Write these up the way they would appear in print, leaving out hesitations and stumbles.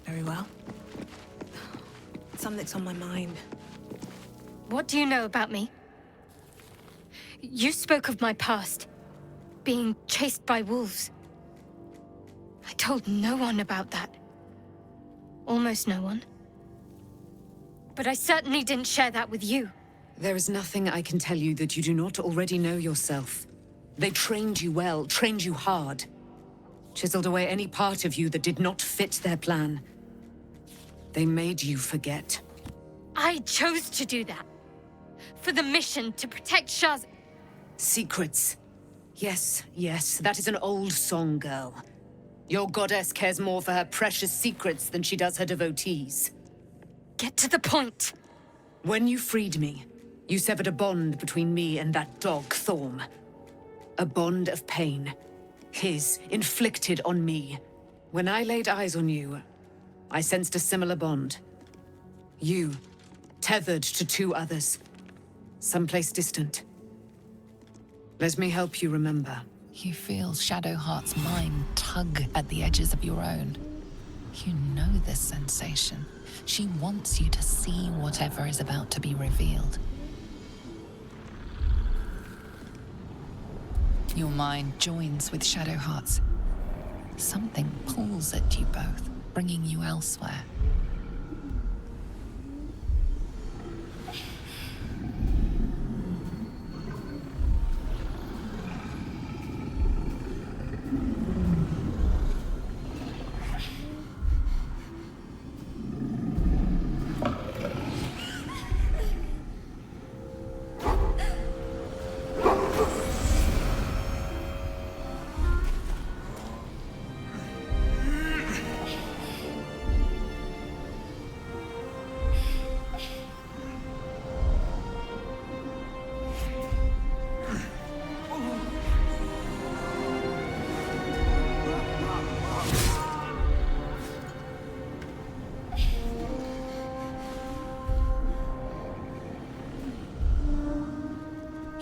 Very well. Something's on my mind. What do you know about me? You spoke of my past, being chased by wolves. I told no one about that. Almost no one. But I certainly didn't share that with you. There is nothing I can tell you that you do not already know yourself. They trained you well, trained you hard. Chiseled away any part of you that did not fit their plan. They made you forget. I chose to do that. For the mission to protect Shah's... Secrets. Yes, yes, that is an old song, girl. Your goddess cares more for her precious secrets than she does her devotees. Get to the point. When you freed me, you severed a bond between me and that dog, Thorm. A bond of pain. His, inflicted on me. When I laid eyes on you, I sensed a similar bond. You, tethered to two others. Someplace distant. Let me help you remember. You feel Shadowheart's mind tug at the edges of your own. You know this sensation. She wants you to see whatever is about to be revealed. Your mind joins with Shadowheart's. Something pulls at you both, bringing you elsewhere.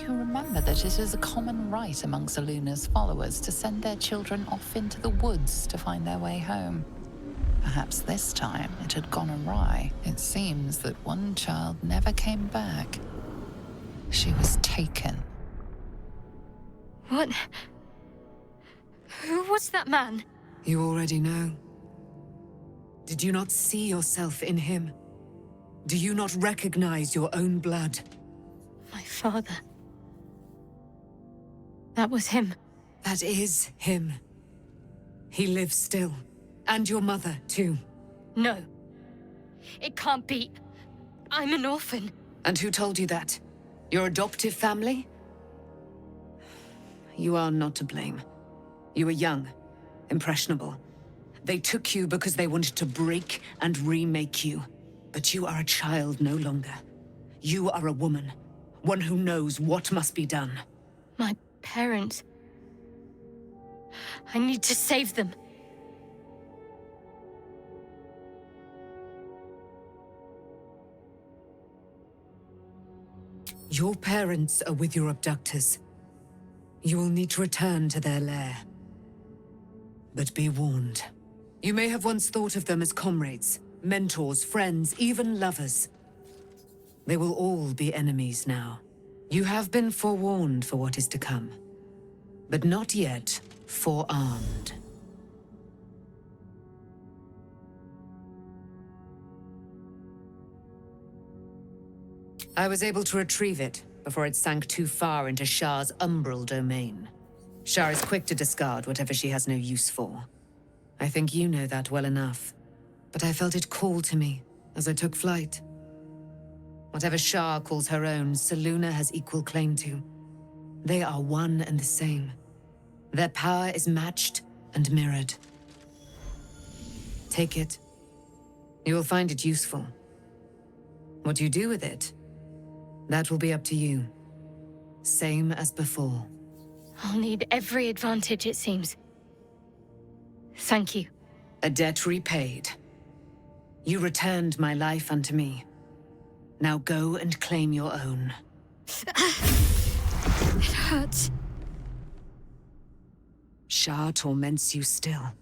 Remember that it is a common rite among Selûne's followers to send their children off into the woods to find their way home. Perhaps this time it had gone awry. It seems that one child never came back. She was taken. What? Who was that man? You already know. Did you not see yourself in him? Do you not recognize your own blood? My father. That was him. That is him. He lives still. And your mother, too. No. It can't be. I'm an orphan. And who told you that? Your adoptive family? You are not to blame. You were young, impressionable. They took you because they wanted to break and remake you. But you are a child no longer. You are a woman. One who knows what must be done. My parents. I need to save them. Your parents are with your abductors. You will need to return to their lair. But be warned. You may have once thought of them as comrades, mentors, friends, even lovers. They will all be enemies now. You have been forewarned for what is to come, but not yet forearmed. I was able to retrieve it before it sank too far into Shah's umbral domain. Shah is quick to discard whatever she has no use for. I think you know that well enough, but I felt it call to me as I took flight. Whatever Shah calls her own, Selûne has equal claim to. They are one and the same. Their power is matched and mirrored. Take it. You will find it useful. What you do with it, that will be up to you. Same as before. I'll need every advantage, it seems. Thank you. A debt repaid. You returned my life unto me. Now go and claim your own. It hurts. Shah torments you still.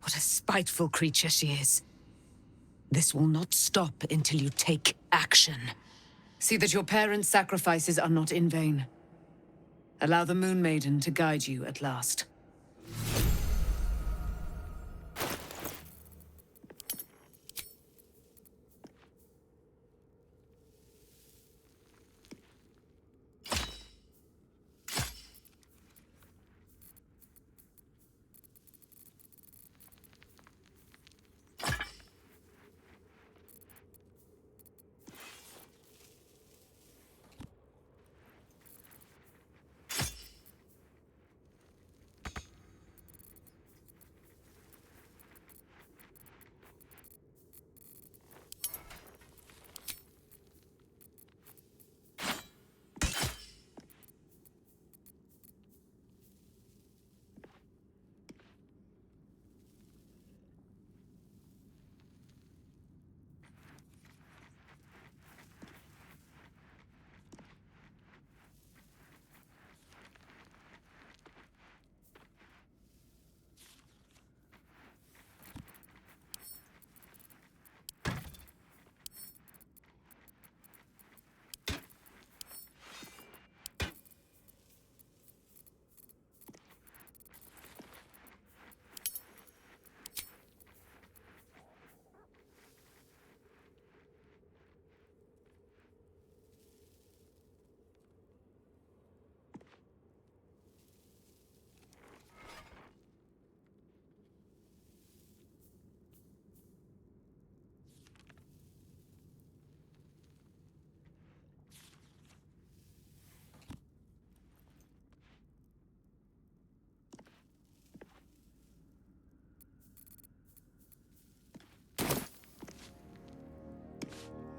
What a spiteful creature she is. This will not stop until you take action. See that your parents' sacrifices are not in vain. Allow the Moon Maiden to guide you at last.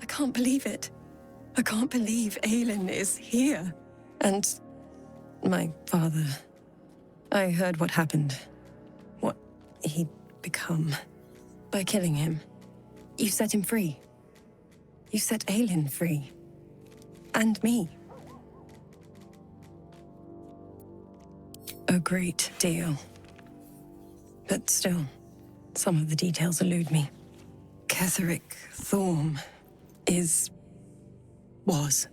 I can't believe it. I can't believe Aelin is here. And my father. I heard what happened. What he'd become. By killing him. You set him free. You set Aelin free. And me. A great deal. But still, some of the details elude me. Ketheric Thorm was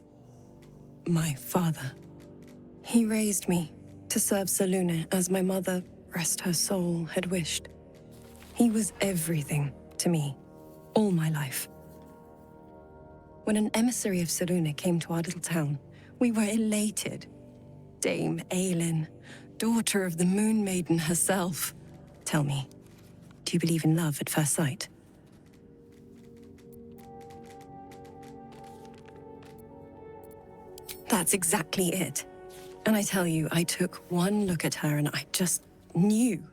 my father. He raised me to serve Selûne as my mother, rest her soul, had wished. He was everything to me, all my life. When an emissary of Selûne came to our little town, we were elated. Dame Aelin, daughter of the Moon Maiden herself. Tell me, do you believe in love at first sight? That's exactly it. And I tell you, I took one look at her and I just knew.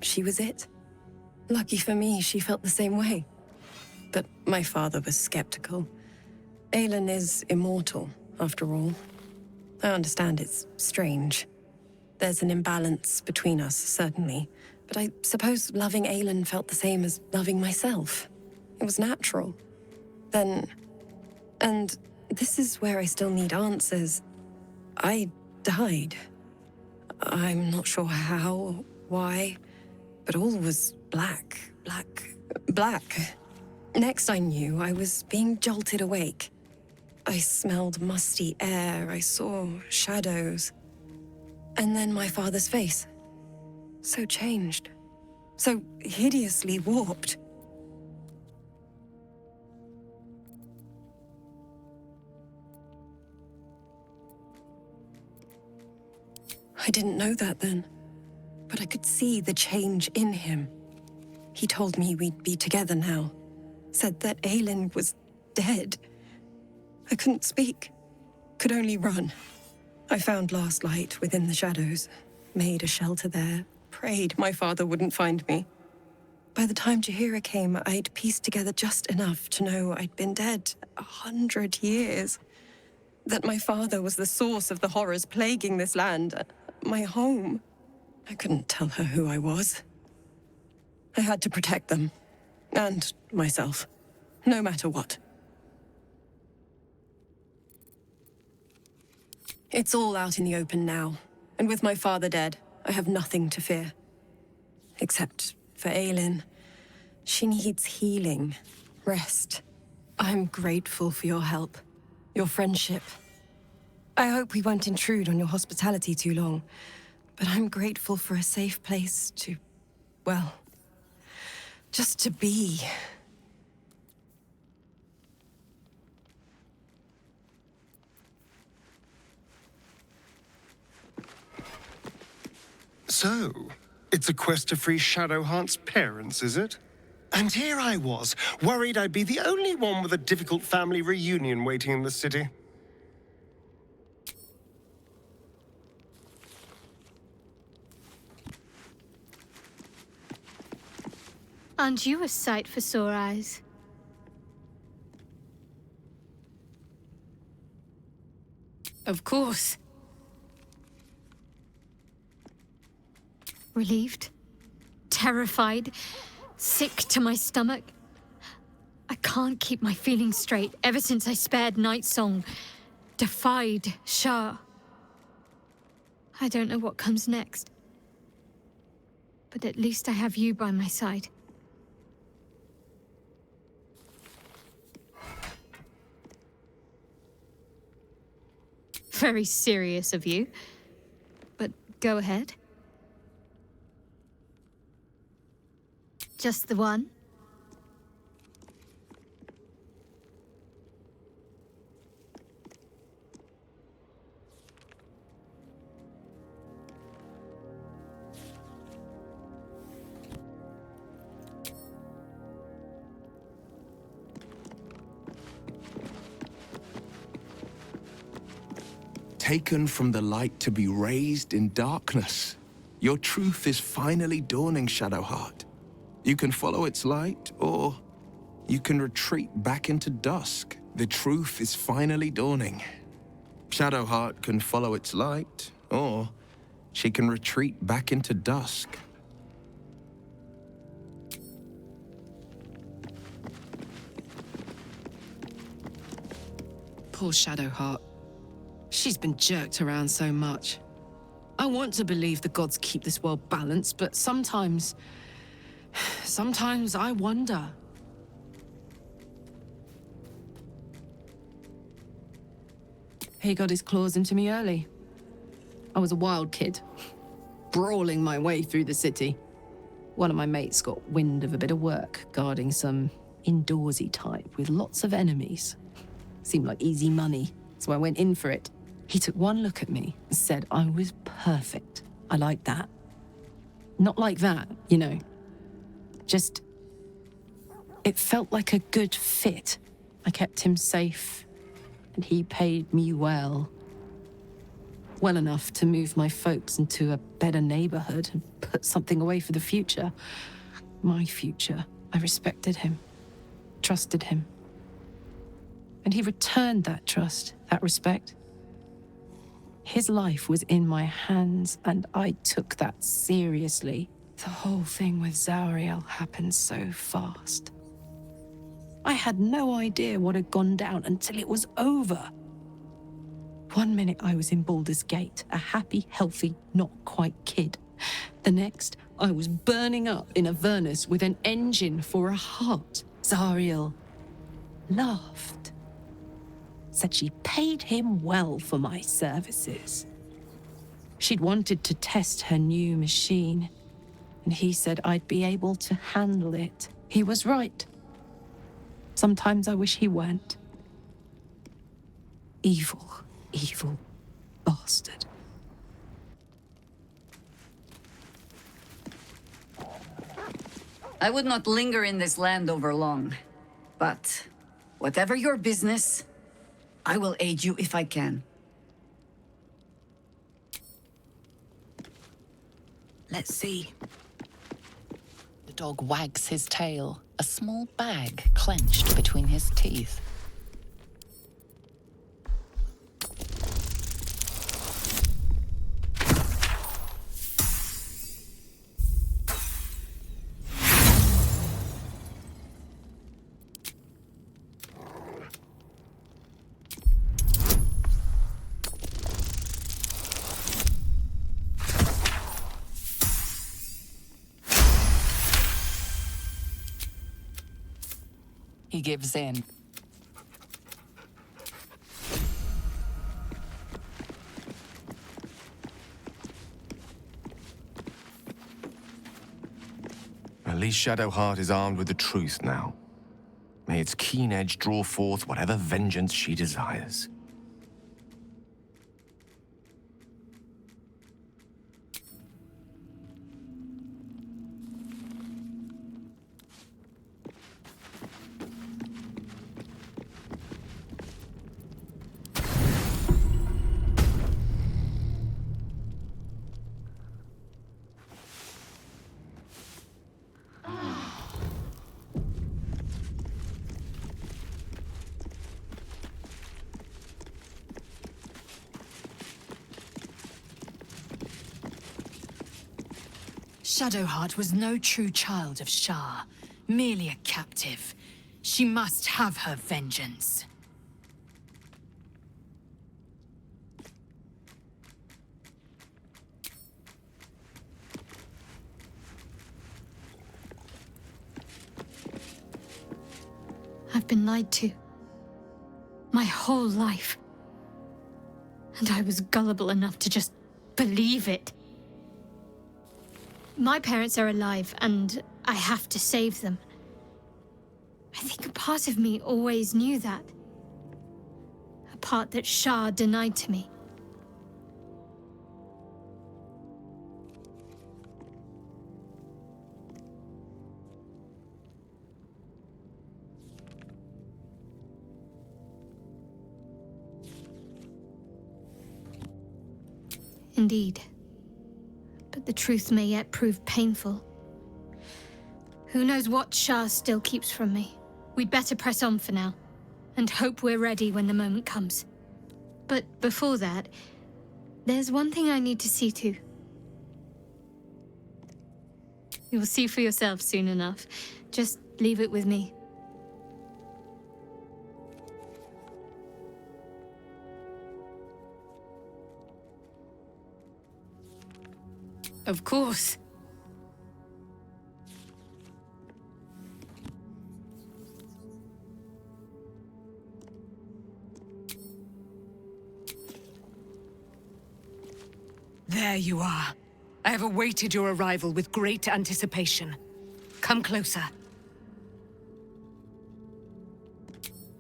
She was it. Lucky for me, she felt the same way. But my father was skeptical. Aelin is immortal, after all. I understand it's strange. There's an imbalance between us, certainly. But I suppose loving Aelin felt the same as loving myself. It was natural. And this is where I still need answers. I died. I'm not sure how, why, but all was black. Next I knew, I was being jolted awake. I smelled musty air, I saw shadows. And then my father's face. So changed. So hideously warped. I didn't know that then, but I could see the change in him. He told me we'd be together now, said that Aelin was dead. I couldn't speak, could only run. I found last light within the shadows, made a shelter there, prayed my father wouldn't find me. By the time Jaheira came, I'd pieced together just enough to know I'd been dead 100 years. That my father was the source of the horrors plaguing this land, my home. I couldn't tell her who I was. I had to protect them, and myself, no matter what. It's all out in the open now, and with my father dead, I have nothing to fear. Except for Aelin. She needs healing, rest. I'm grateful for your help, your friendship. I hope we won't intrude on your hospitality too long, but I'm grateful for a safe place to, well, just to be. So, it's a quest to free Shadowheart's parents, is it? And here I was, worried I'd be the only one with a difficult family reunion waiting in the city. Aren't you a sight for sore eyes? Of course. Relieved? Terrified? Sick to my stomach? I can't keep my feelings straight ever since I spared Nightsong, defied Shah. I don't know what comes next. But at least I have you by my side. Very serious of you. But go ahead. Just the one? Taken from the light to be raised in darkness. Your truth is finally dawning, Shadowheart. You can follow its light, or you can retreat back into dusk. The truth is finally dawning. Shadowheart can follow its light, or she can retreat back into dusk. Poor Shadowheart. She's been jerked around so much. I want to believe the gods keep this world balanced, but sometimes I wonder. He got his claws into me early. I was a wild kid, brawling my way through the city. One of my mates got wind of a bit of work guarding some indoorsy type with lots of enemies. Seemed like easy money, so I went in for it. He took one look at me and said I was perfect. I like that. Not like that, you know. Just, it felt like a good fit. I kept him safe, and he paid me well. Well enough to move my folks into a better neighborhood and put something away for the future. My future. I respected him, trusted him. And he returned that trust, that respect. His life was in my hands, and I took that seriously. The whole thing with Zariel happened so fast. I had no idea what had gone down until it was over. One minute I was in Baldur's Gate, a happy, healthy, not quite kid. The next, I was burning up in Avernus with an engine for a heart. Zariel laughed. Said she paid him well for my services. She'd wanted to test her new machine, and he said I'd be able to handle it. He was right. Sometimes I wish he weren't. Evil, evil bastard. I would not linger in this land over long, but whatever your business, I will aid you if I can. Let's see. The dog wags his tail, a small bag clenched between his teeth. He gives in. At least Shadowheart is armed with the truth now. May its keen edge draw forth whatever vengeance she desires. Shadowheart was no true child of Shar, merely a captive. She must have her vengeance. I've been lied to. My whole life. And I was gullible enough to just believe it. My parents are alive, and I have to save them. I think a part of me always knew that. A part that Shar denied to me. Indeed. But the truth may yet prove painful. Who knows what Shar still keeps from me? We'd better press on for now, and hope we're ready when the moment comes. But before that, there's one thing I need to see to. You'll see for yourself soon enough. Just leave it with me. Of course. There you are. I have awaited your arrival with great anticipation. Come closer.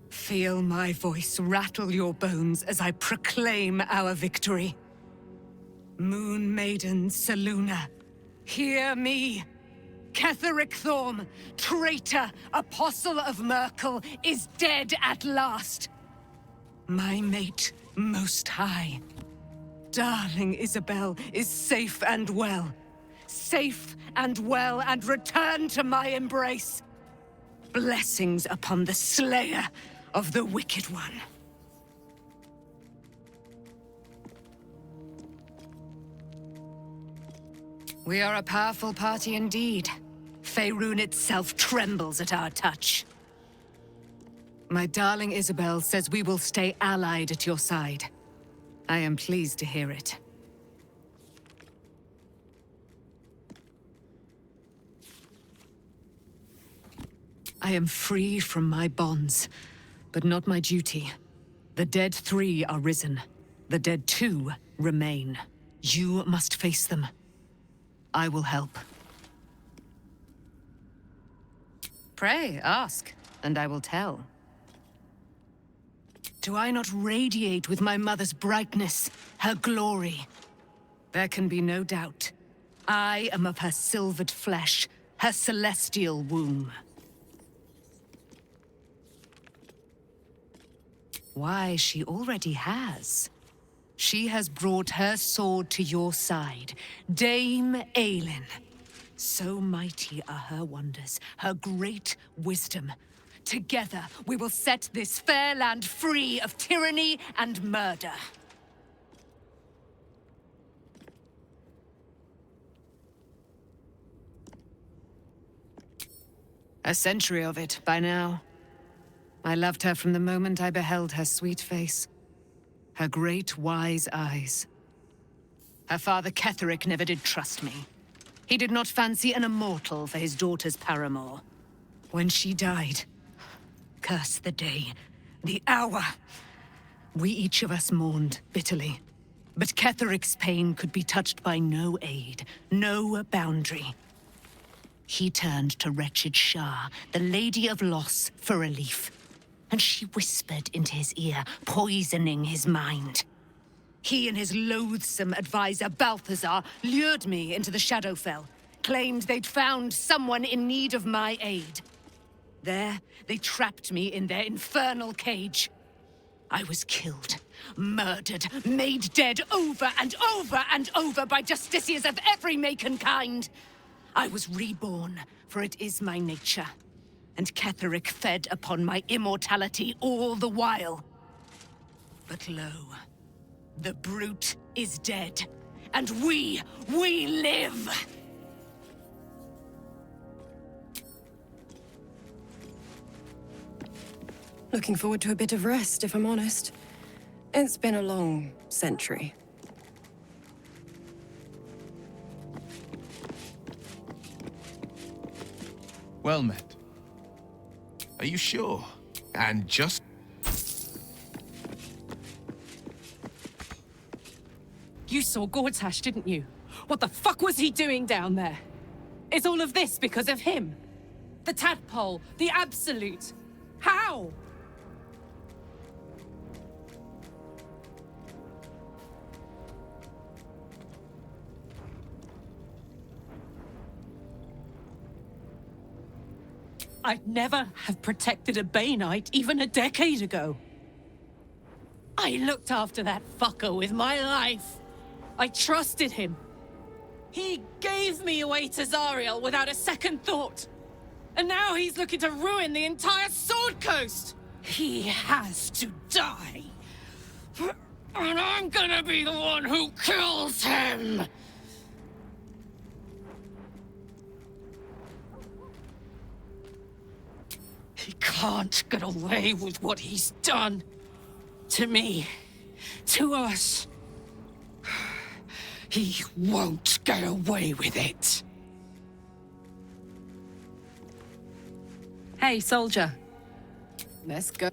Feel my voice rattle your bones as I proclaim our victory. Moon Maiden Selûne, hear me! Ketheric Thorm, traitor, apostle of Myrkul, is dead at last! My mate, Most High. Darling Isabel is safe and well. Safe and well, and returned to my embrace. Blessings upon the slayer of the Wicked One. We are a powerful party indeed. Faerun itself trembles at our touch. My darling Isabel says we will stay allied at your side. I am pleased to hear it. I am free from my bonds, but not my duty. The dead 3 are risen. The dead 2 remain. You must face them. I will help. Pray, ask, and I will tell. Do I not radiate with my mother's brightness, her glory? There can be no doubt. I am of her silvered flesh, her celestial womb. Why, she already has. She has brought her sword to your side, Dame Aylin. So mighty are her wonders, her great wisdom. Together, we will set this fair land free of tyranny and murder. A century of it, by now. I loved her from the moment I beheld her sweet face. Her great, wise eyes. Her father Ketheric never did trust me. He did not fancy an immortal for his daughter's paramour. When she died, curse the day, the hour. We each of us mourned bitterly. But Ketheric's pain could be touched by no aid, no boundary. He turned to wretched Shah, the Lady of Loss, for relief. And she whispered into his ear, poisoning his mind. He and his loathsome advisor, Balthazar, lured me into the Shadowfell, claimed they'd found someone in need of my aid. There, they trapped me in their infernal cage. I was killed, murdered, made dead over and over and over by justiciars of every make and kind. I was reborn, for it is my nature. And Ketheric fed upon my immortality all the while. But lo, the brute is dead, and we live! Looking forward to a bit of rest, if I'm honest. It's been a long century. Well met. Are you sure? And just... You saw Gortash, didn't you? What the fuck was he doing down there? Is all of this because of him? The tadpole, the absolute. How? I'd never have protected a Bainite even a decade ago. I looked after that fucker with my life. I trusted him. He gave me away to Zariel without a second thought. And now he's looking to ruin the entire Sword Coast. He has to die. And I'm gonna be the one who kills him. He can't get away with what he's done. To me. To us. He won't get away with it. Hey, soldier. Let's go.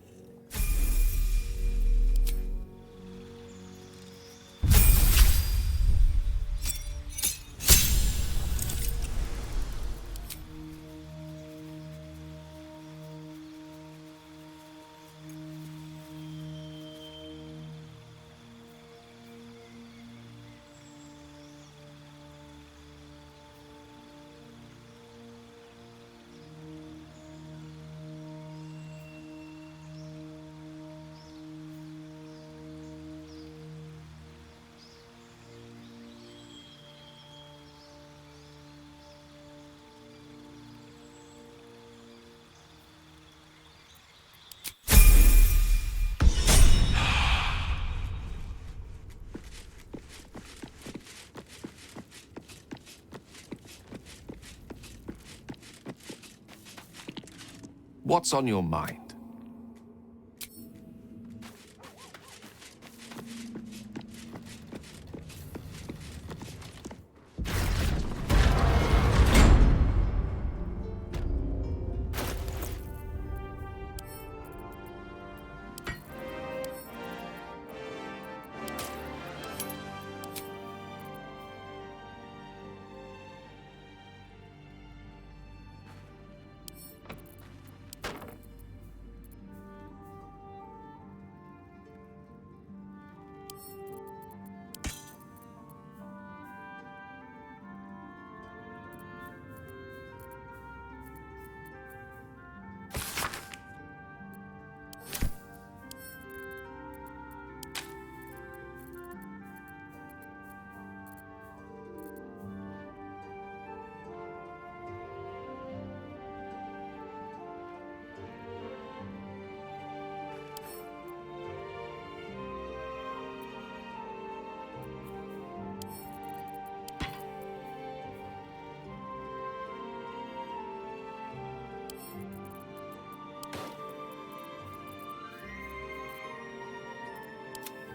What's on your mind?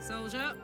Soldier.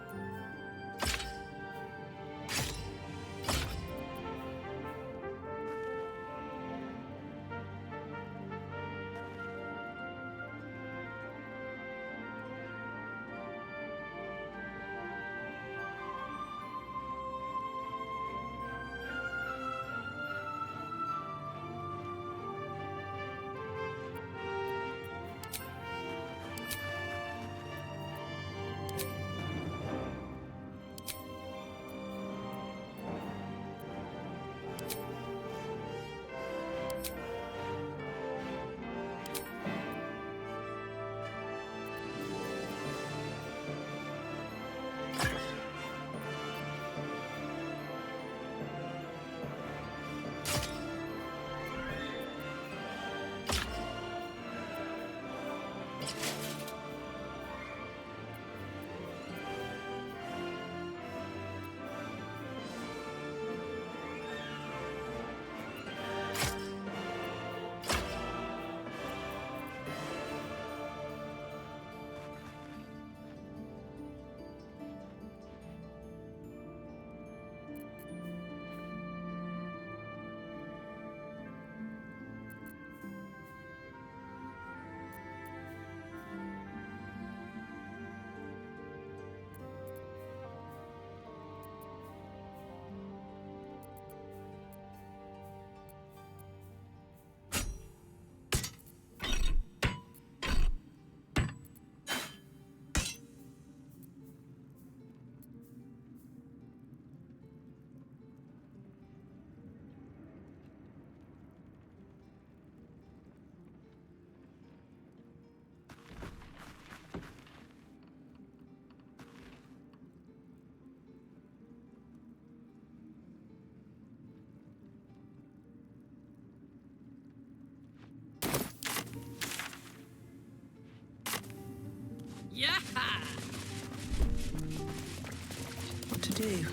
What to do?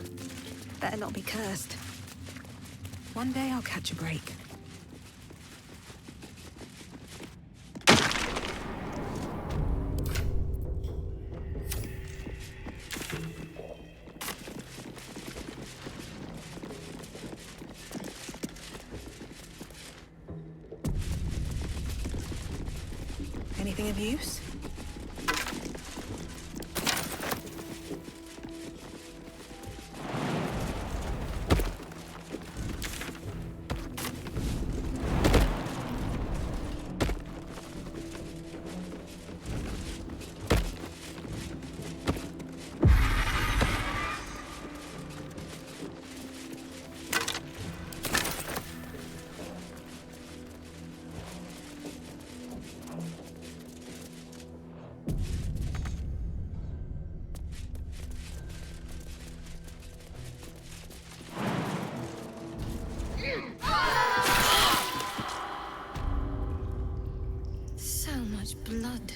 Better not be cursed. One day I'll catch a break. Anything of use? So much blood.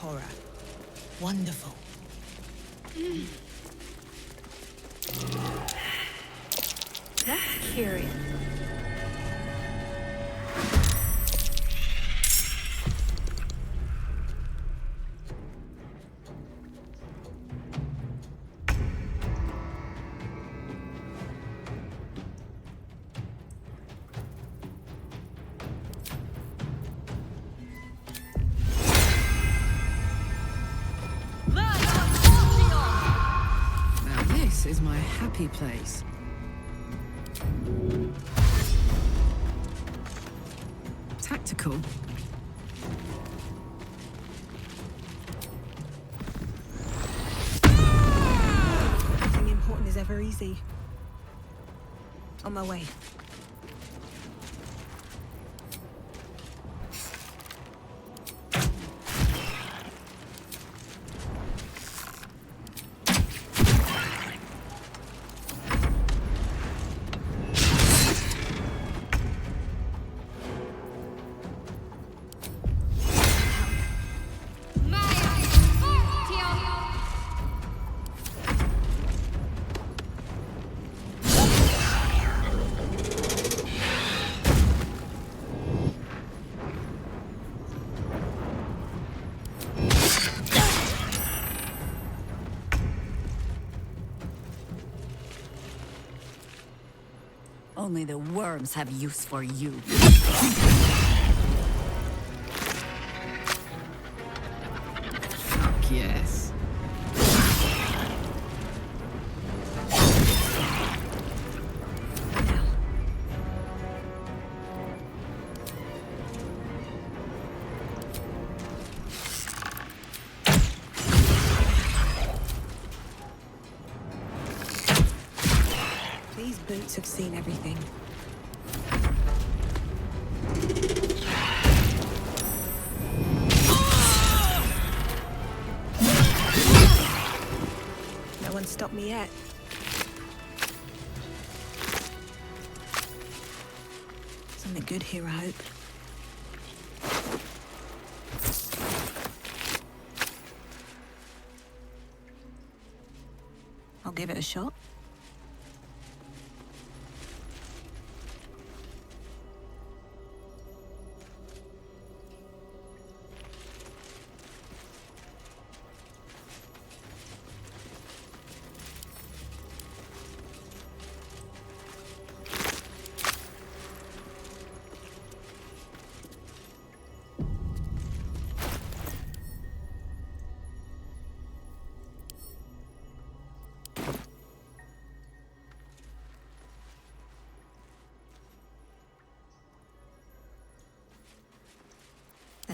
Horror. Wonderful. That's curious. Now this is my happy place. Tactical. Nothing important is ever easy. On my way. Only the worms have use for you. Fuck yes. These boots have seen everything. No one stopped me yet. Something good here, I hope. I'll give it a shot.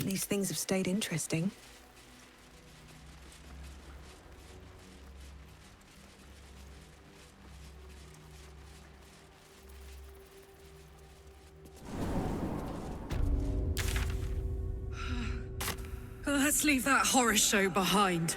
least things have stayed interesting. Let's leave that horror show behind.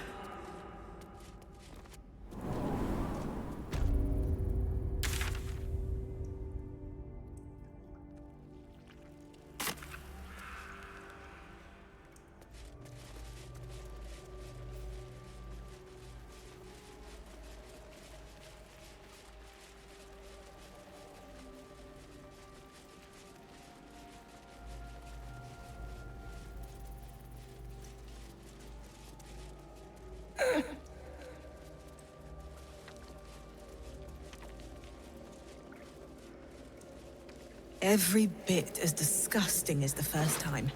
Every bit as disgusting as the first time.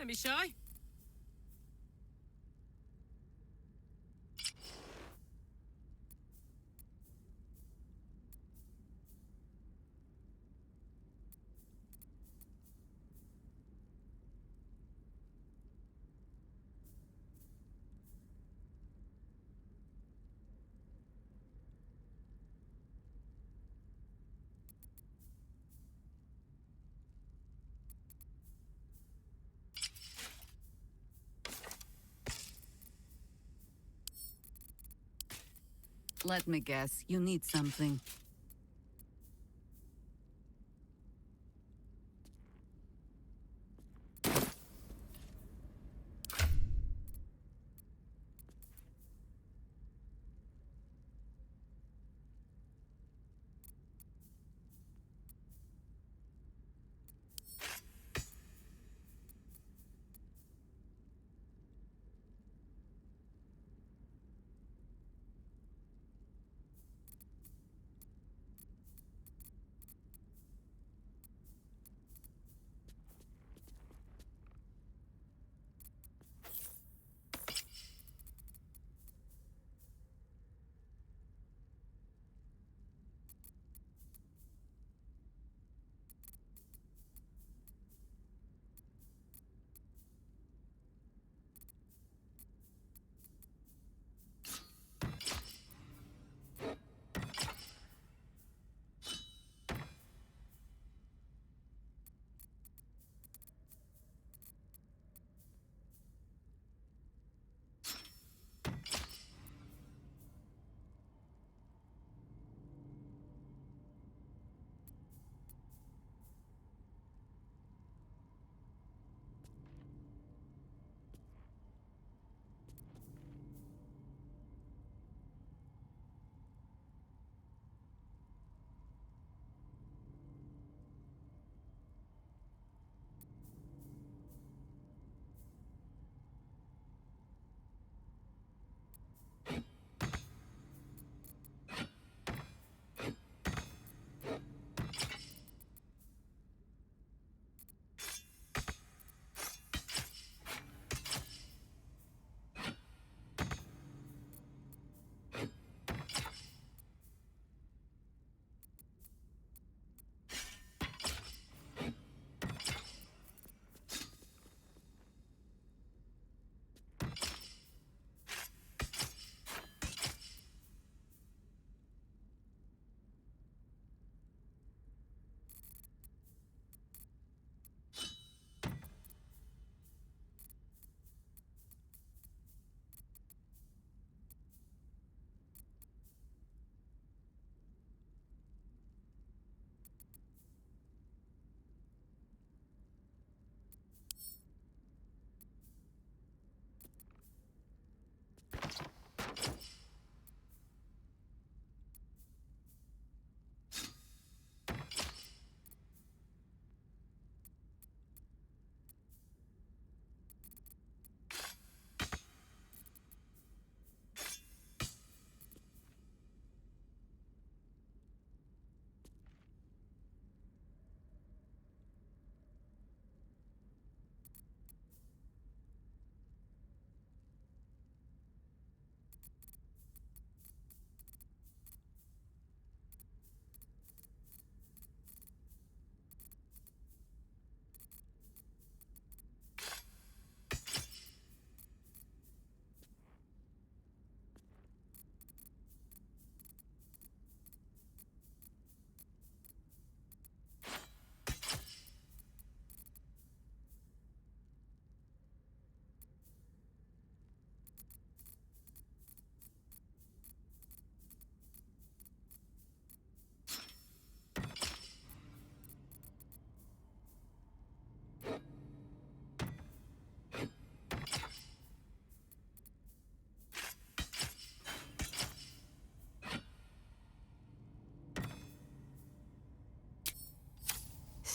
Don't be shy. Let me guess, you need something.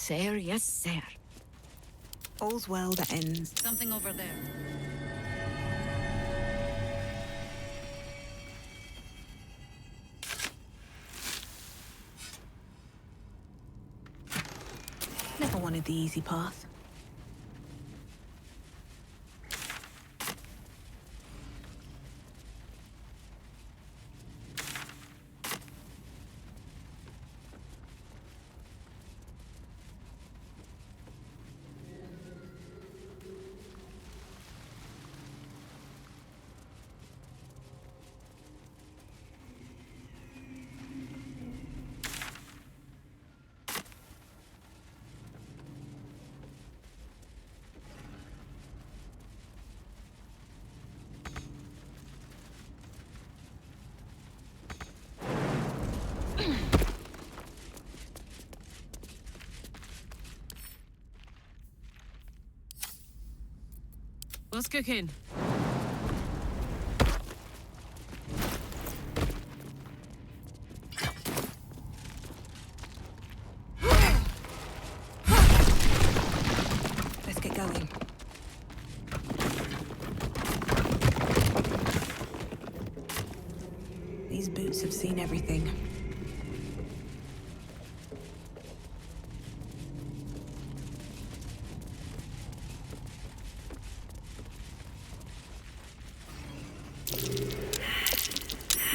sir, yes, sir. All's well that ends. Something over there. Never wanted the easy path. What's cooking? Let's get going. These boots have seen everything.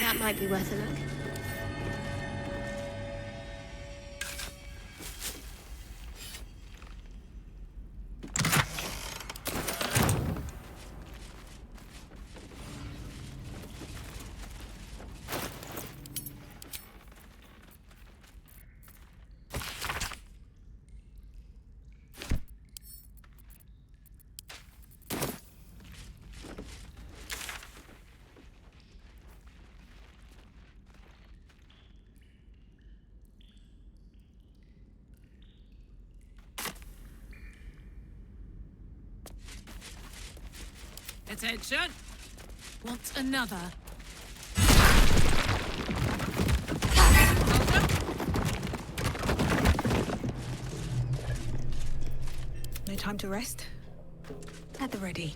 That might be worth a look. Attention! Want another? No time to rest? At the ready.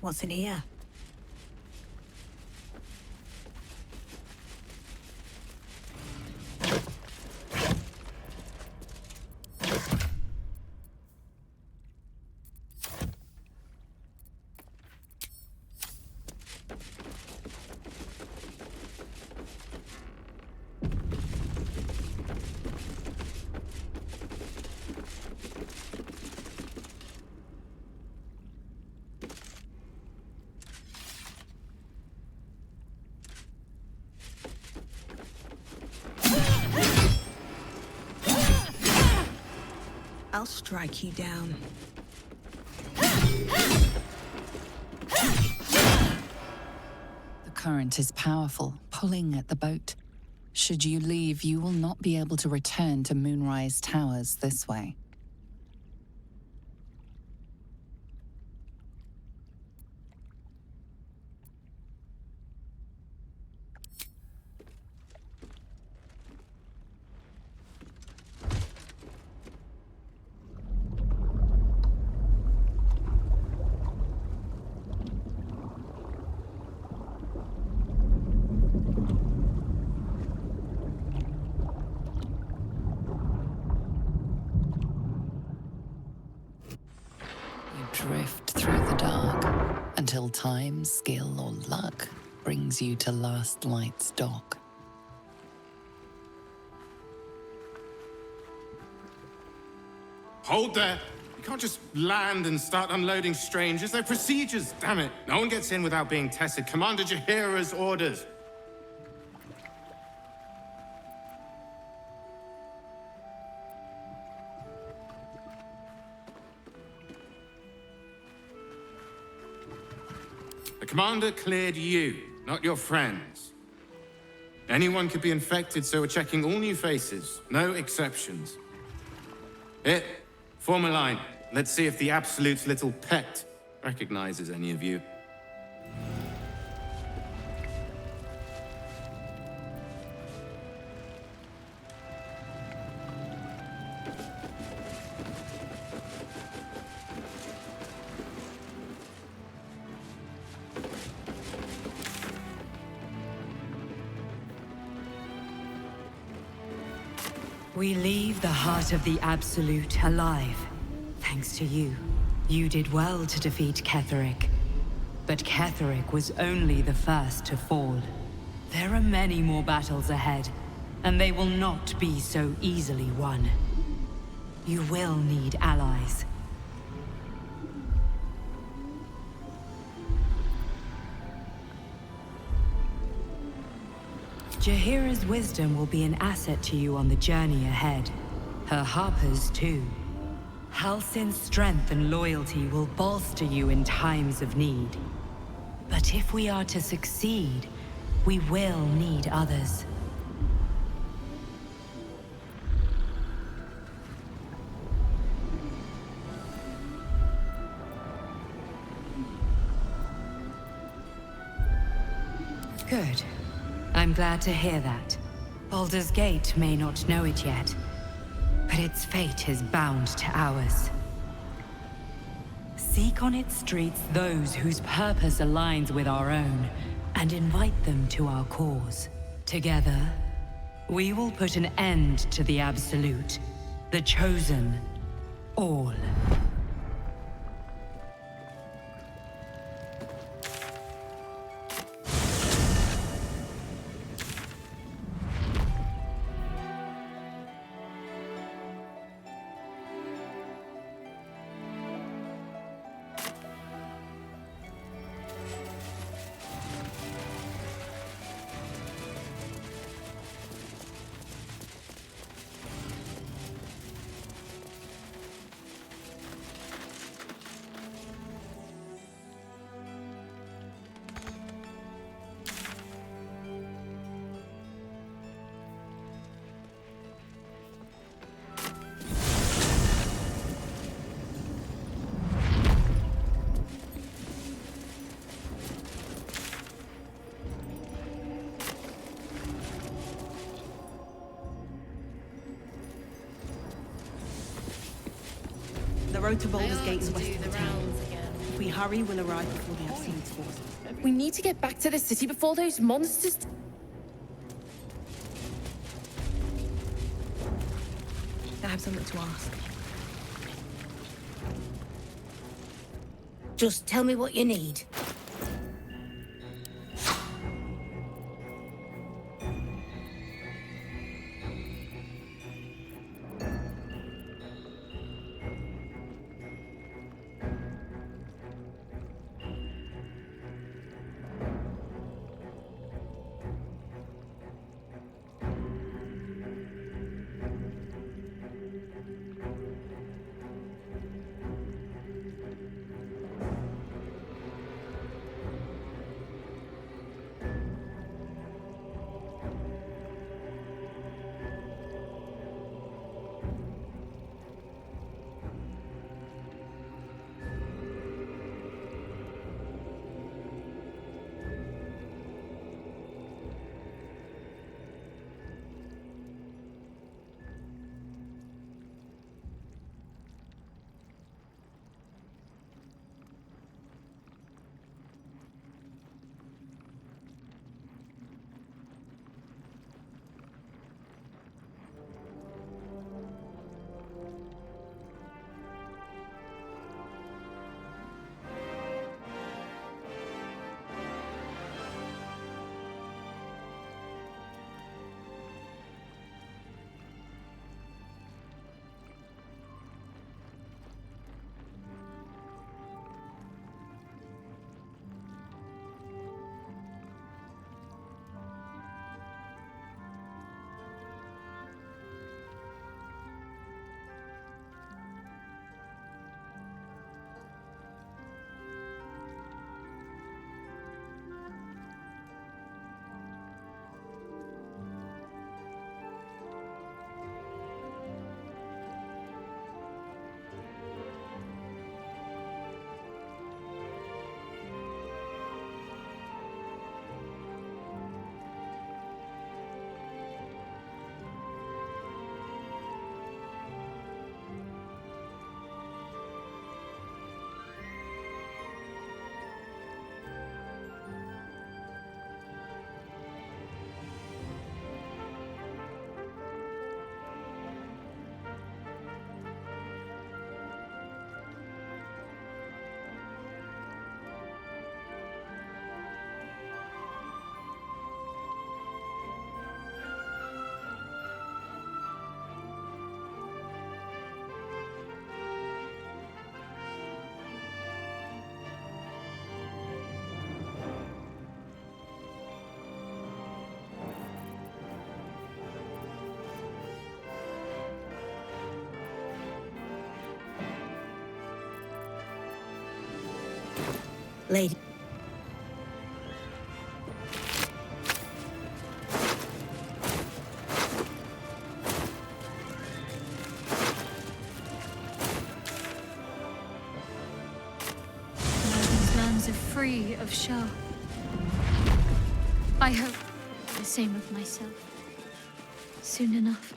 What's in here? I'll strike you down. The current is powerful, pulling at the boat. Should you leave, you will not be able to return to Moonrise Towers this way. Drift through the dark until time, skill, or luck brings you to Last Light's dock. Hold there! You can't just land and start unloading strangers. They're procedures, damn it! No one gets in without being tested. Commander Jaheira's orders. The commander cleared you, not your friends. Anyone could be infected, so we're checking all new faces. No exceptions. Form a line. Let's see if the Absolute's little pet recognizes any of you. We leave the heart of the Absolute alive, thanks to you. You did well to defeat Ketheric. But Ketheric was only the first to fall. There are many more battles ahead, and they will not be so easily won. You will need allies. Jaheira's wisdom will be an asset to you on the journey ahead. Her harpers, too. Halsin's strength and loyalty will bolster you in times of need. But if we are to succeed, we will need others. Good. I'm glad to hear that. Baldur's Gate may not know it yet, but its fate is bound to ours. Seek on its streets those whose purpose aligns with our own, and invite them to our cause. Together, we will put an end to the Absolute, the Chosen, all. The road to Baldur's Gate is west of the town. If we hurry, we'll arrive before the Absolute's force. We need to get back to the city before those monsters... I have something to ask. Just tell me what you need. Lady. Now these lands are free of Shah. I hope the same of myself. Soon enough.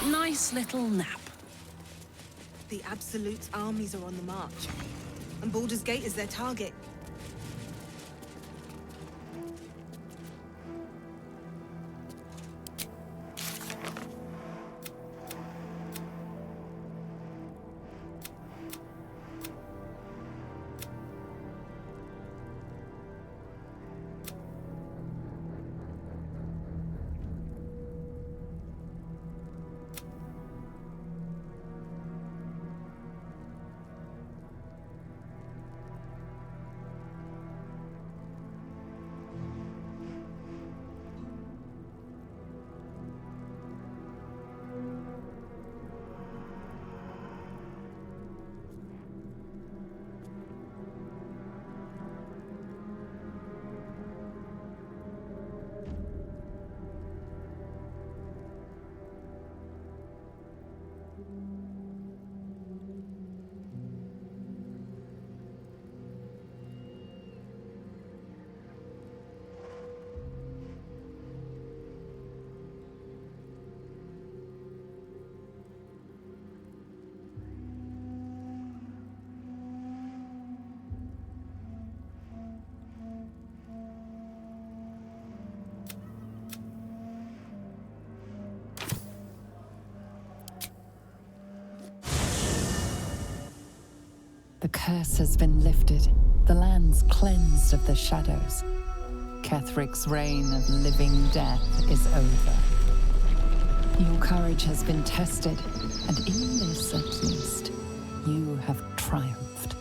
Nice little nap. The Absolute's armies are on the march, and Baldur's Gate is their target. The curse has been lifted, the lands cleansed of the shadows. Ketheric's reign of living death is over. Your courage has been tested, and in this at least, you have triumphed.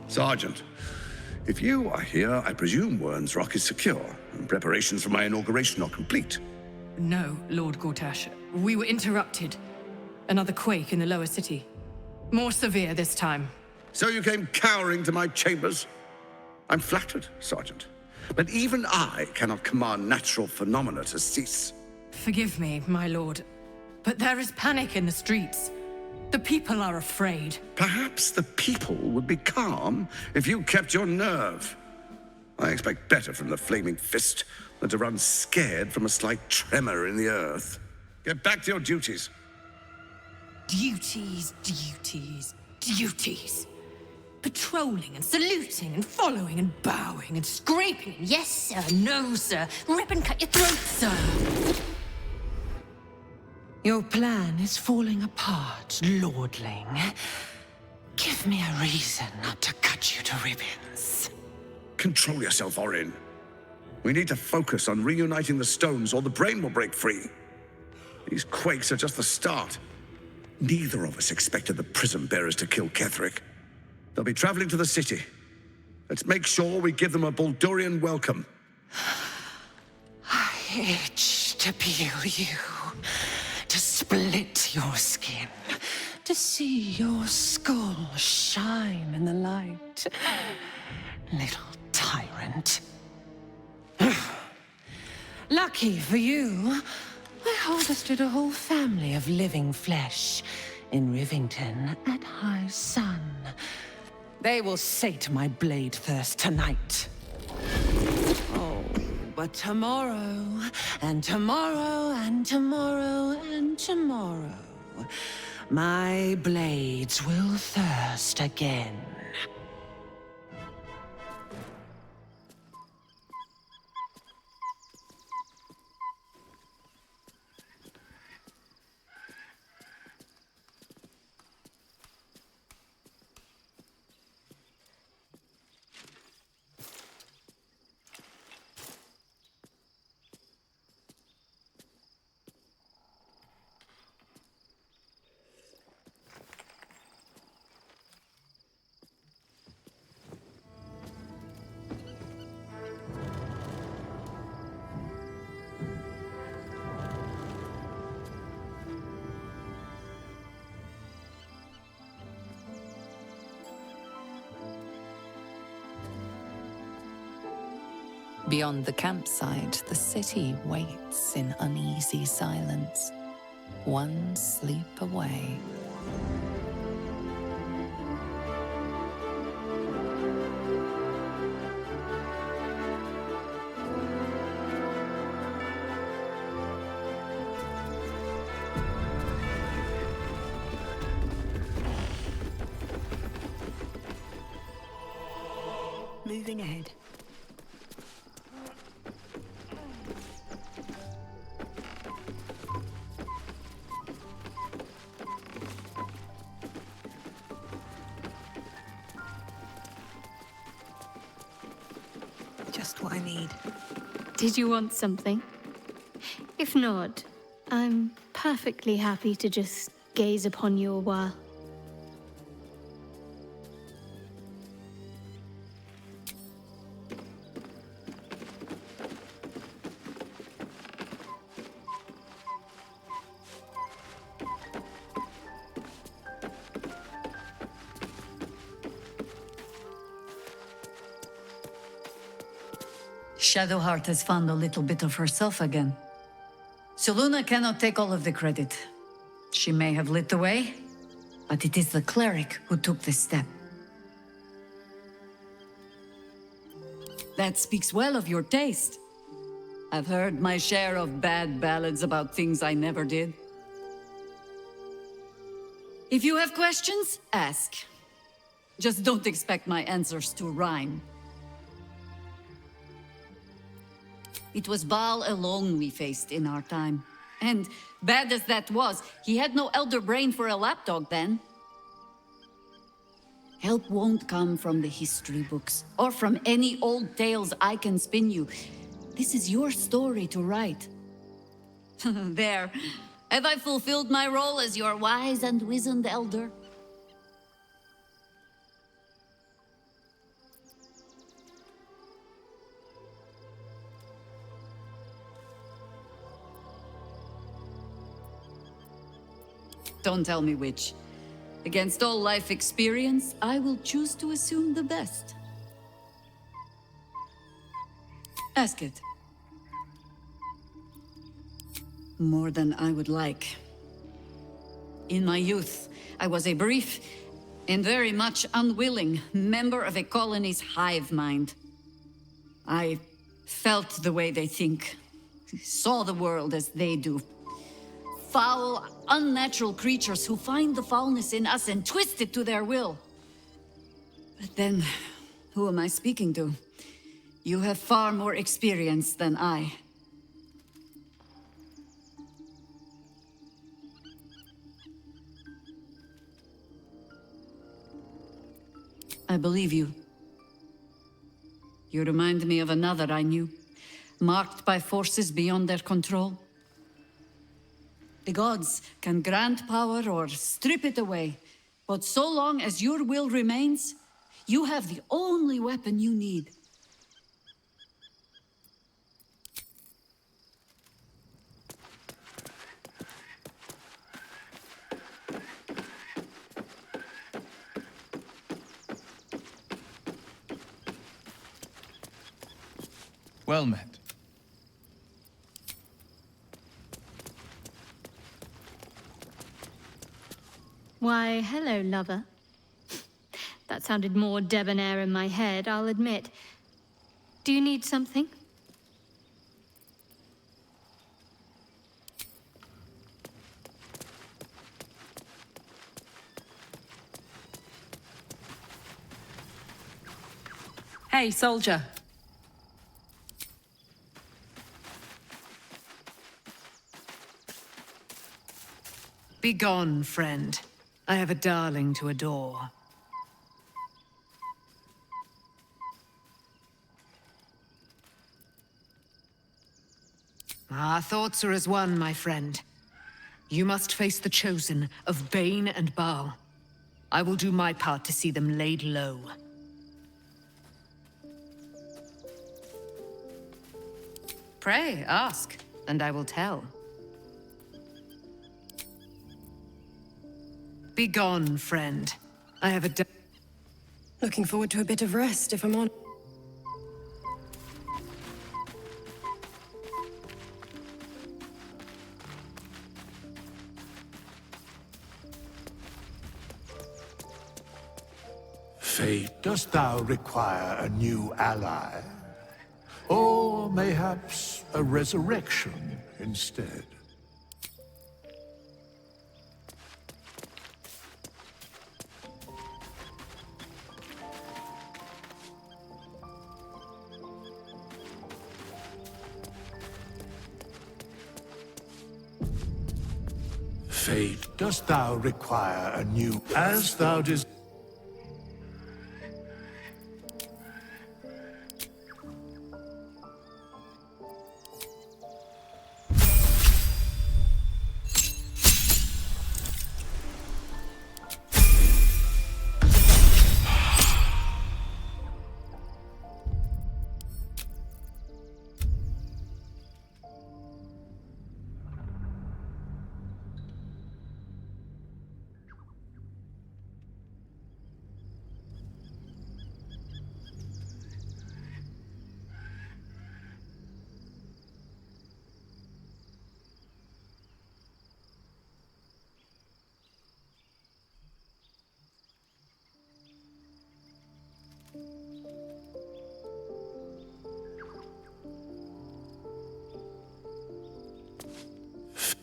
Sergeant, if you are here, I presume Wern's Rock is secure, and preparations for my inauguration are complete. No, Lord Gortash. We were interrupted. Another quake in the lower city. More severe this time. So you came cowering to my chambers? I'm flattered, Sergeant. But even I cannot command natural phenomena to cease. Forgive me, my lord, but there is panic in the streets. The people are afraid. Perhaps the people would be calm if you kept your nerve. I expect better from the Flaming Fist than to run scared from a slight tremor in the earth. Get back to your duties. Duties, duties, duties. Patrolling and saluting and following and bowing and scraping. Yes, sir. No, sir. Rip and cut your throat, sir. Your plan is falling apart, lordling. Give me a reason not to cut you to ribbons. Control yourself, Orin. We need to focus on reuniting the stones or the brain will break free. These quakes are just the start. Neither of us expected the Prism Bearers to kill Ketheric. They'll be traveling to the city. Let's make sure we give them a Baldurian welcome. I itch to peel you, to split your skin, to see your skull shine in the light. Little tyrant. Lucky for you, I harvested a whole family of living flesh in Rivington at high sun. They will sate my blade thirst tonight. Oh, but tomorrow, and tomorrow, and tomorrow, and tomorrow, my blades will thirst again. Beyond the campsite, the city waits in uneasy silence, one sleep away. Moving ahead. Just what I need. Did you want something? If not, I'm perfectly happy to just gaze upon you a while. Shadowheart has found a little bit of herself again. Selûne cannot take all of the credit. She may have lit the way, but it is the cleric who took this step. That speaks well of your taste. I've heard my share of bad ballads about things I never did. If you have questions, ask. Just don't expect my answers to rhyme. It was Baal alone we faced in our time. And bad as that was, he had no elder brain for a lapdog then. Help won't come from the history books, or from any old tales I can spin you. This is your story to write. There. Have I fulfilled my role as your wise and wizened elder? Don't tell me which. Against all life experience, I will choose to assume the best. Ask it. More than I would like. In my youth, I was a brief and very much unwilling member of a colony's hive mind. I felt the way they think, saw the world as they do. Foul, unnatural creatures who find the foulness in us and twist it to their will. But then, who am I speaking to? You have far more experience than I. I believe you. You remind me of another I knew, marked by forces beyond their control. The gods can grant power or strip it away, but so long as your will remains, You have the only weapon you need. Well met. Why, hello, lover. That sounded more debonair in my head, I'll admit. Do you need something? Hey, soldier. Begone, friend. I have a darling to adore. Our thoughts are as one, my friend. You must face the chosen of Bane and Baal. I will do my part to see them laid low. Pray, ask, and I will tell. Begone, friend. I have a Looking forward to a bit of rest, if I'm on. Fate, dost thou require a new ally? Or mayhaps a resurrection instead? Fate, dost thou require a new... As thou desires.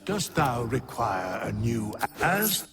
Dost thou require a new... As...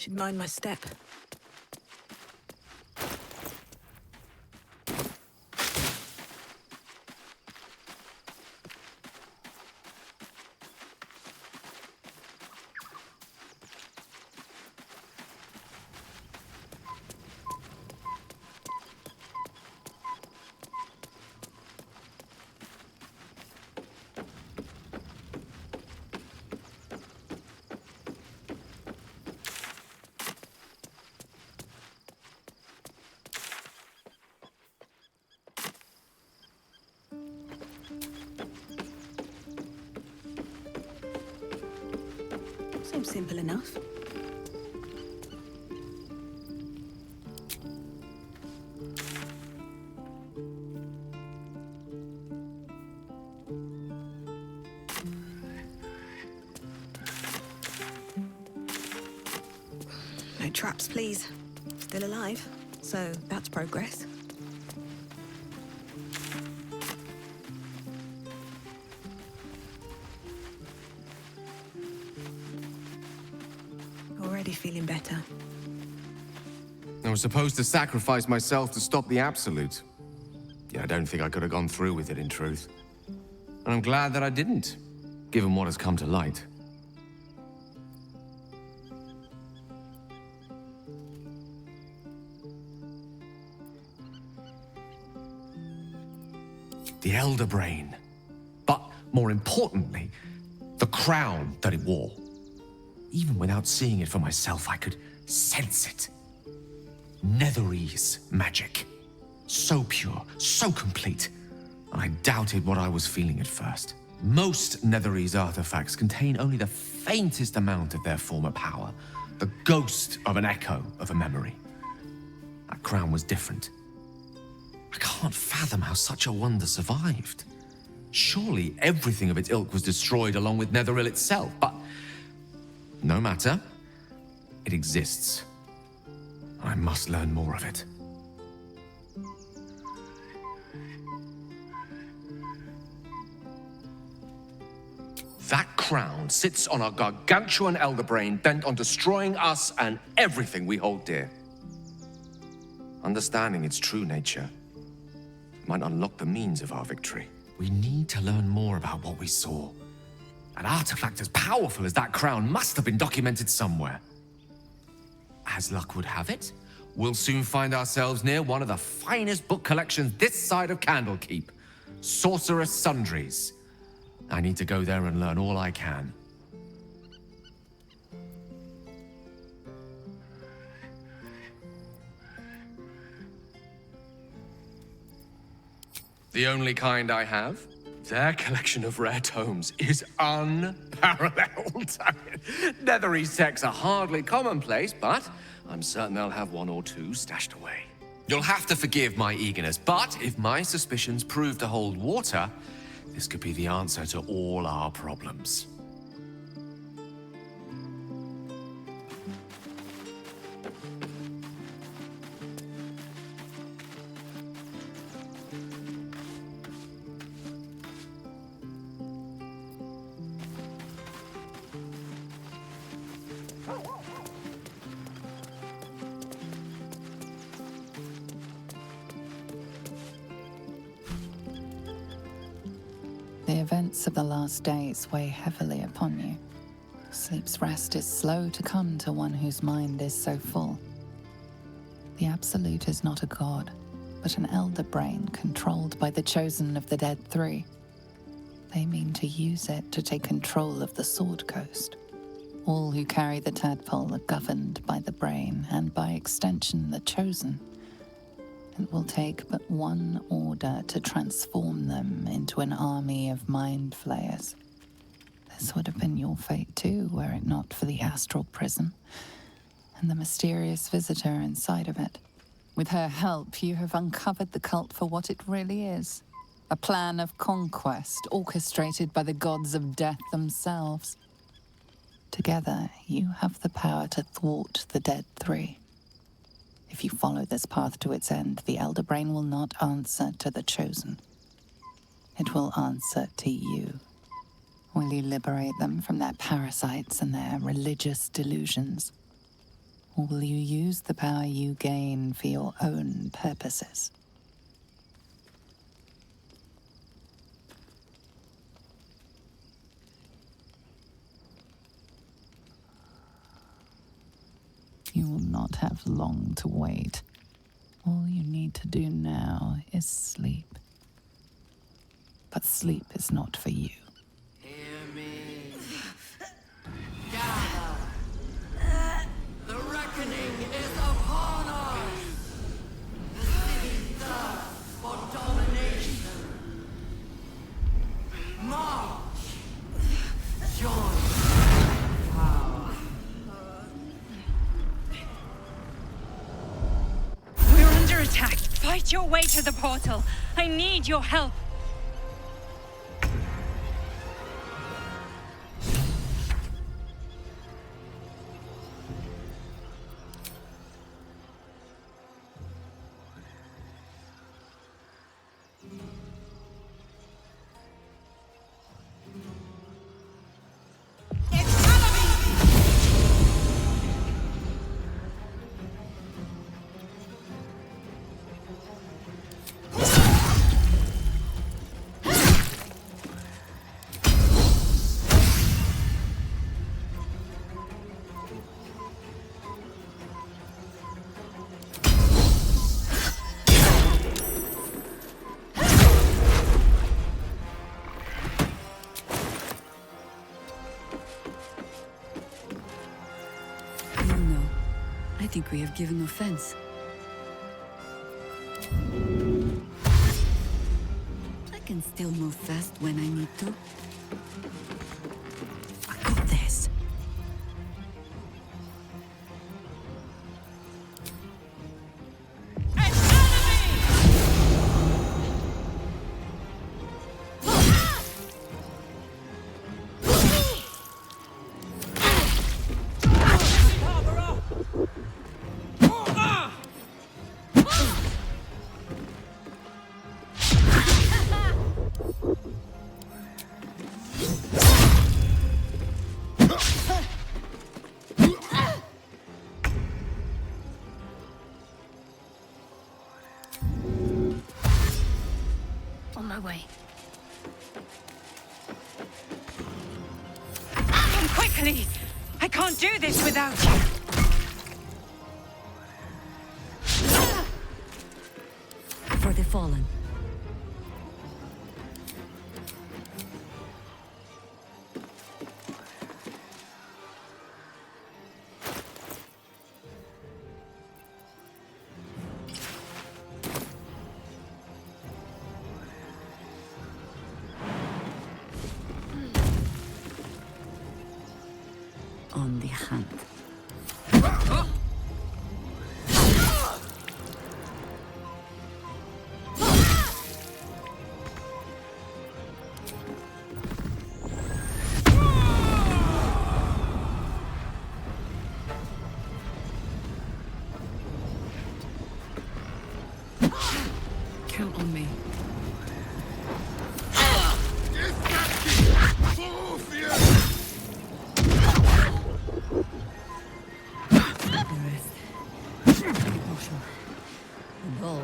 Should mind my step. Seems simple enough. No traps, please. Still alive, so that's progress. Already feeling better. I was supposed to sacrifice myself to stop the Absolute. Yeah, I don't think I could have gone through with it, in truth. And I'm glad that I didn't, given what has come to light. The Elder Brain. But more importantly, the crown that it wore. Even without seeing it for myself, I could sense it. Netherese magic. So pure, so complete. And I doubted what I was feeling at first. Most Netherese artifacts contain only the faintest amount of their former power. The ghost of an echo of a memory. That crown was different. I can't fathom how such a wonder survived. Surely everything of its ilk was destroyed along with Netheril itself, but no matter. It exists. I must learn more of it. That crown sits on a gargantuan elder brain bent on destroying us and everything we hold dear. Understanding its true nature might unlock the means of our victory. We need to learn more about what we saw. An artifact as powerful as that crown must have been documented somewhere. As luck would have it, we'll soon find ourselves near one of the finest book collections this side of Candlekeep. Sorcerous Sundries. I need to go there and learn all I can. The only kind I have. Their collection of rare tomes is unparalleled. Netherese texts are hardly commonplace, but I'm certain they'll have one or two stashed away. You'll have to forgive my eagerness, but if my suspicions prove to hold water, this could be the answer to all our problems. The events of the last days weigh heavily upon you. Sleep's rest is slow to come to one whose mind is so full. The Absolute is not a god, but an elder brain controlled by the chosen of the Dead Three. They mean to use it to take control of the Sword Coast. All who carry the tadpole are governed by the brain, and by extension the chosen. It will take but one order to transform them into an army of mind flayers. This would have been your fate too, were it not for the astral prison and the mysterious visitor inside of it. With her help, you have uncovered the cult for what it really is. A plan of conquest orchestrated by the gods of death themselves. Together, you have the power to thwart the Dead Three. If you follow this path to its end, the Elder Brain will not answer to the Chosen. It will answer to you. Will you liberate them from their parasites and their religious delusions? Or will you use the power you gain for your own purposes? You will not have long to wait. All you need to do now is sleep. But sleep is not for you. Hear me. Gather. The reckoning is upon us. The city thirsts for domination. March. Join power. We're under attack. Fight your way to the portal. I need your help. I think we have given offense. I can still move fast when I need to. I got this. On my way. Come quickly! I can't do this without you! For the fallen. On the hunt. Count on me. Well.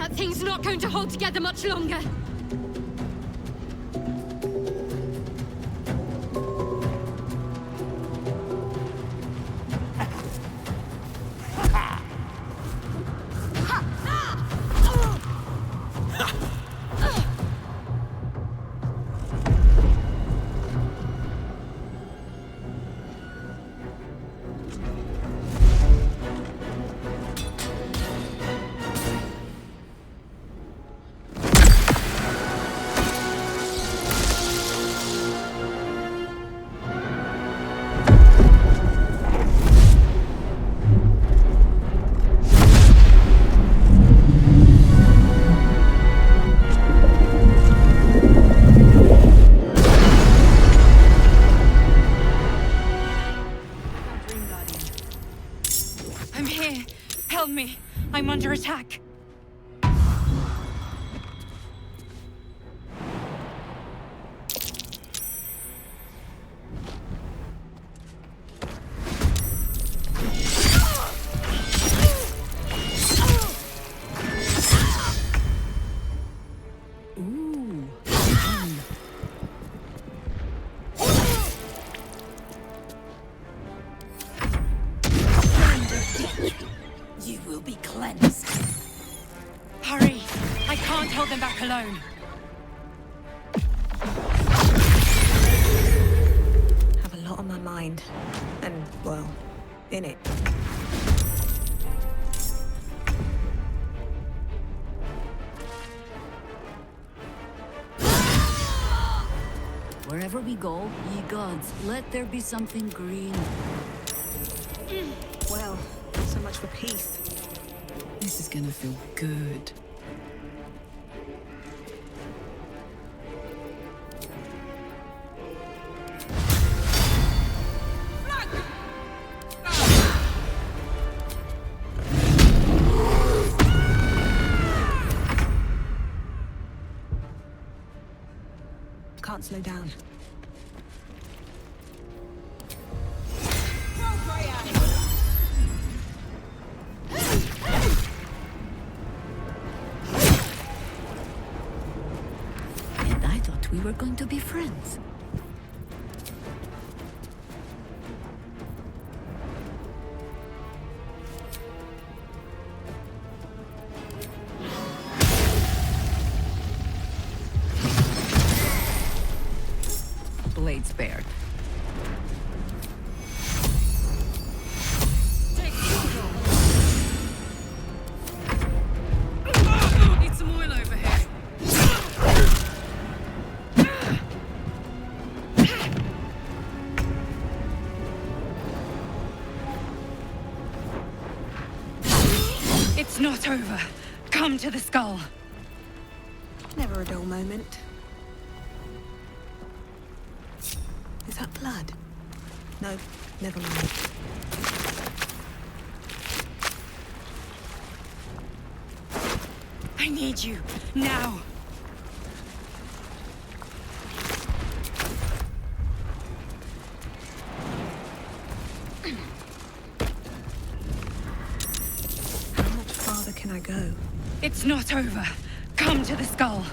That thing's not going to hold together much longer. I'm here. Help me. I'm under attack. You will be cleansed. Hurry! I can't hold them back alone. Have a lot on my mind. And, well, in it. Wherever we go, ye gods, let there be something green. Well, so much for peace. This is gonna feel good. Can't slow down. And I thought we were going to be friends. Blade spared. Need some oil over here. It's not over. Come to the skull. Never a dull moment. Is that blood? No, never mind. I need you, now. How much farther can I go? It's not over. Come to the skull.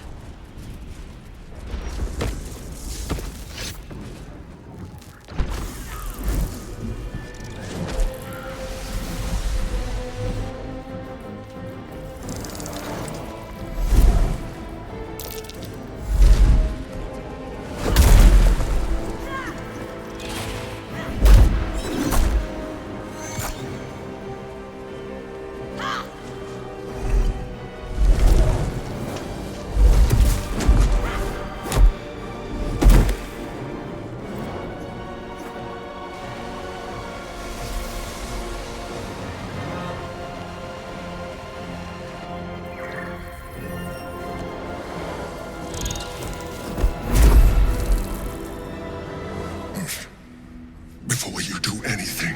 Before you do anything,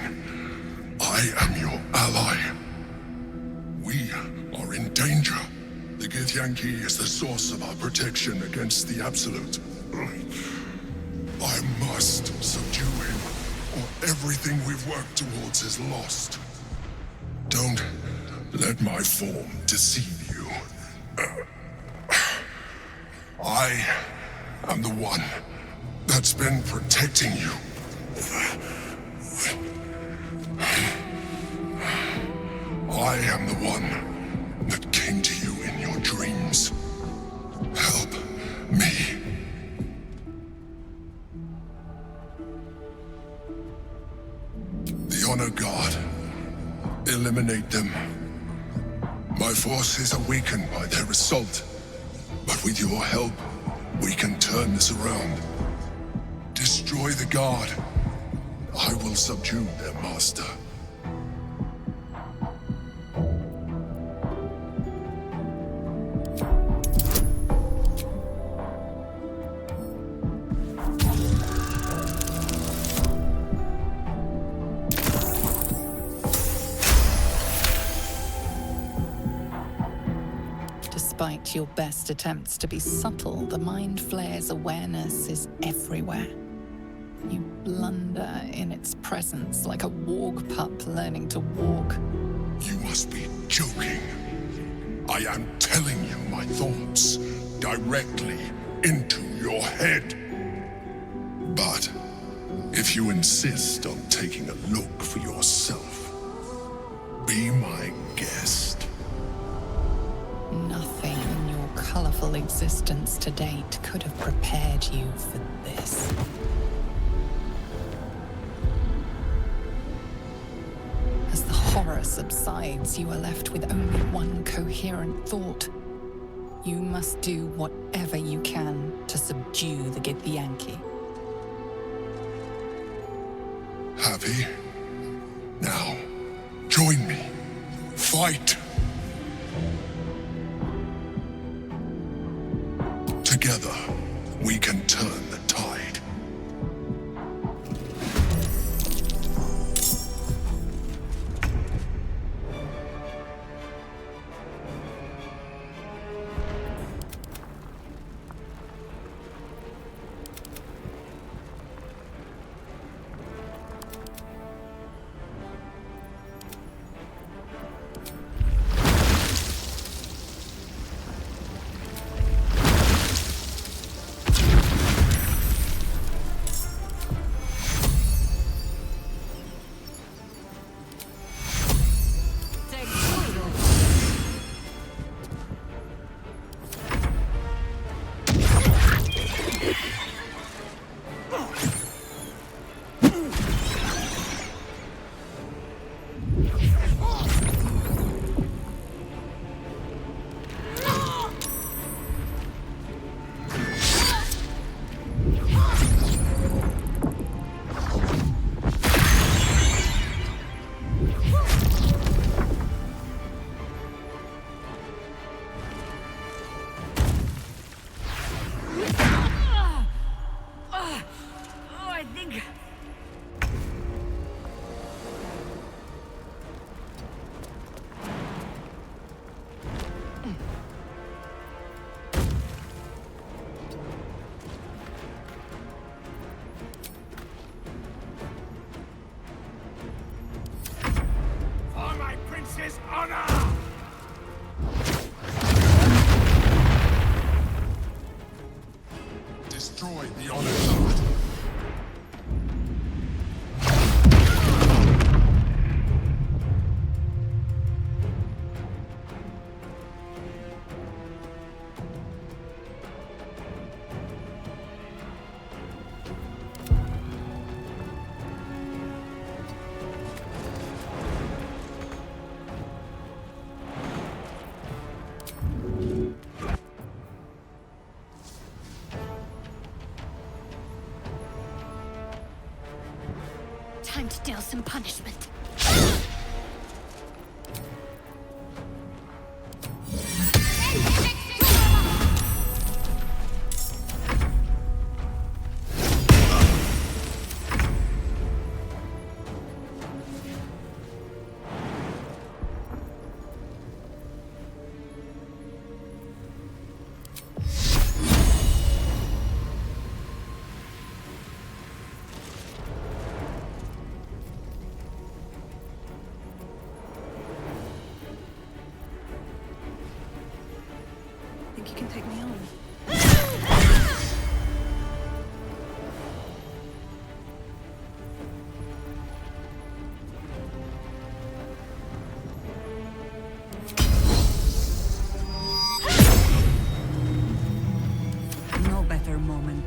I am your ally. We are in danger. The Githyanki is the source of our protection against the Absolute. I must subdue him, or everything we've worked towards is lost. Don't let my form deceive you. I am the one that's been protecting you. I am the one that came to you in your dreams. Help me. The Honor God. Eliminate them. My forces are weakened by their assault. But with your help, we can turn this around. Destroy the Guard. I will subdue their master. Despite your best attempts to be subtle, the Mind Flayer's awareness is everywhere. You blunder in its presence like a warg pup learning to walk. You must be joking. I am telling you my thoughts directly into your head. But if you insist on taking a look for yourself, be my guest. Nothing in your colorful existence to date could have prepared you for this. As the horror subsides, you are left with only one coherent thought. You must do whatever you can to subdue the Githyanki. Happy? Now, join me. Fight! Together, we can turn the tide. His honor! Destroy the Honor God. Time to deal some punishment. think you can take me on? No better moment.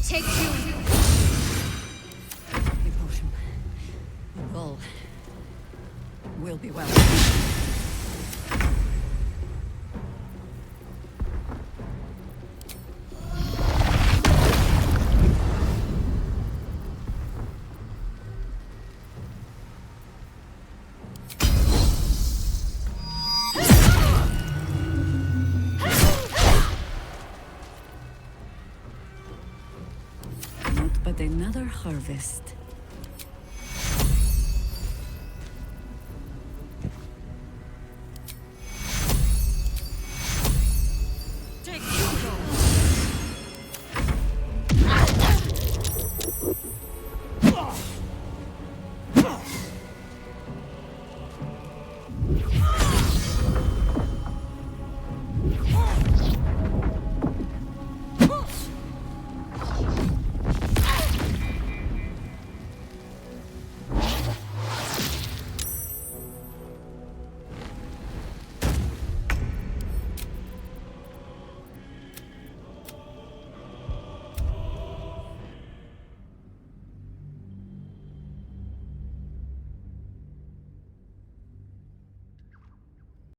Take you. A potion. All will be well. Not but another harvest.